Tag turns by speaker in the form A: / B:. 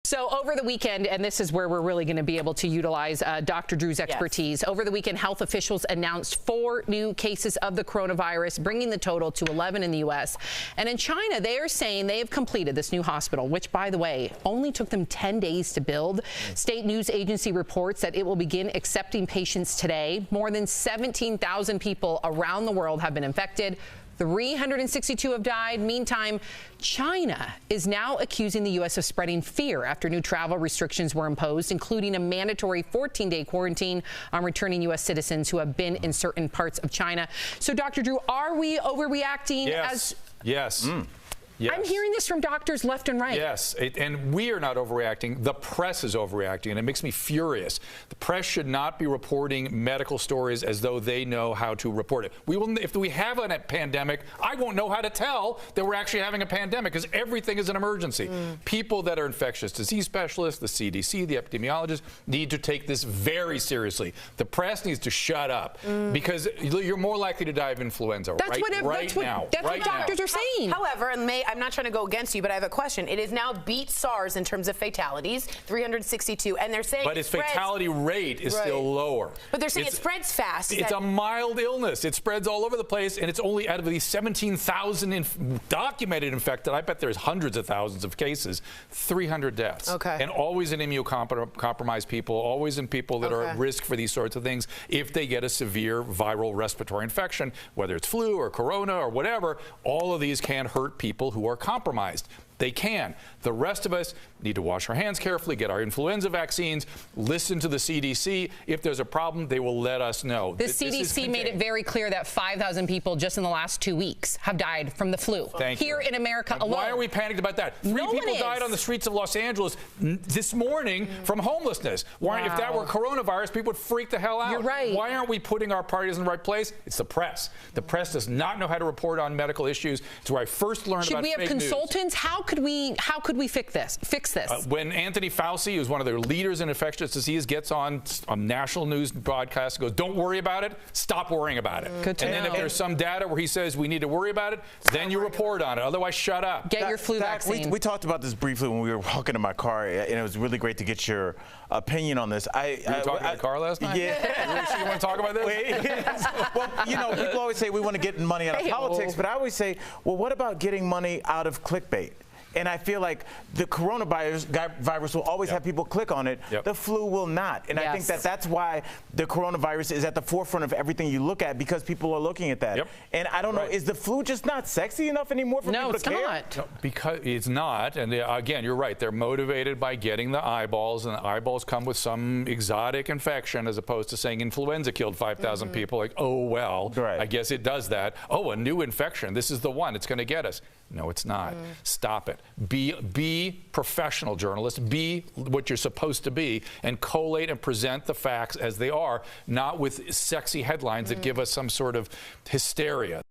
A: So over the weekend, and this is where we're really going to be able to utilize Dr. Drew's expertise. Yes. Over the weekend, health officials announced 4 new cases of the coronavirus, bringing the total to 11 in the U.S. And in China, they are saying they have completed this new hospital, which, by the way, only took them 10 days to build. State news agency reports that it will begin accepting patients today. More than 17,000 people around the world have been infected. 362 have died. Meantime, China is now accusing the U.S. of spreading fear after new travel restrictions were imposed, including a mandatory 14-day quarantine on returning U.S. citizens who have been in certain parts of China. So, Dr. Drew, are we overreacting?
B: Yes. Yes. Yes.
A: I'm hearing this from doctors left and right.
B: Yes, and we are not overreacting. The press is overreacting, and it makes me furious. The press should not be reporting medical stories as though they know how to report it. If we have a pandemic, I won't know how to tell that we're actually having a pandemic because everything is an emergency. People that are infectious disease specialists, the CDC, the epidemiologists, need to take this very seriously. The press needs to shut up because you're more likely to die of influenza right now.
A: That's what doctors are saying.
C: However, and I'm not trying to go against you, but I have a question. It is now beat SARS in terms of fatalities, 362, and they're saying
B: but its fatality rate is still lower.
C: But they're saying it spreads fast.
B: It's a mild illness. It spreads all over the place, and it's only out of these 17,000 documented infected. I bet there's hundreds of thousands of cases, 300 deaths.
C: Okay.
B: And always in immunocompromised people, always in people that are at risk for these sorts of things if they get a severe viral respiratory infection, whether it's flu or corona or whatever. All of these can hurt people who are compromised. They can. The rest of us need to wash our hands carefully, get our influenza vaccines, listen to the CDC. If there's a problem, they will let us know.
A: The CDC made it very clear that 5,000 people just in the last 2 weeks have died from the flu here in America alone.
B: Why are we panicked about that? 3 people died on the streets of Los Angeles this morning from homelessness. Why, if that were coronavirus, people would freak the hell out.
A: You're right.
B: Why aren't we putting our priorities in the right place? It's the press. The press does not know how to report on medical issues. It's where I first learned about fake news.
A: Should we have consultants? How could we fix this?
B: When Anthony Fauci, who's one of the leaders in infectious disease, gets on a national news broadcast and goes, "Don't worry about it. Stop worrying about it."
A: Good to know.
B: And then if there's some data where he says we need to worry about it, then you report on it. Otherwise, shut up.
A: Get your flu vaccine.
D: We talked about this briefly when we were walking in my car, and it was really great to get your opinion on this.
B: You were talking in the car last night?
D: Yeah.
B: You want to talk about this?
D: Well, you know, people always say we want to get money out of politics, but I always say, well, what about getting money out of clickbait? And I feel like the coronavirus will always have people click on it. The flu will not. And I think that's why the coronavirus is at the forefront of everything you look at, because people are looking at that. And I don't know, is the flu just not sexy enough anymore for people to care?
A: No, it's not.
B: No, because it's not. And again, you're right. They're motivated by getting the eyeballs, and the eyeballs come with some exotic infection as opposed to saying influenza killed 5,000 people. Like, oh, well, I guess it does that. Oh, a new infection. This is the one. It's going to get us. No, it's not. Stop it. Be professional journalists. Be what you're supposed to be, and collate and present the facts as they are, not with sexy headlines that give us some sort of hysteria.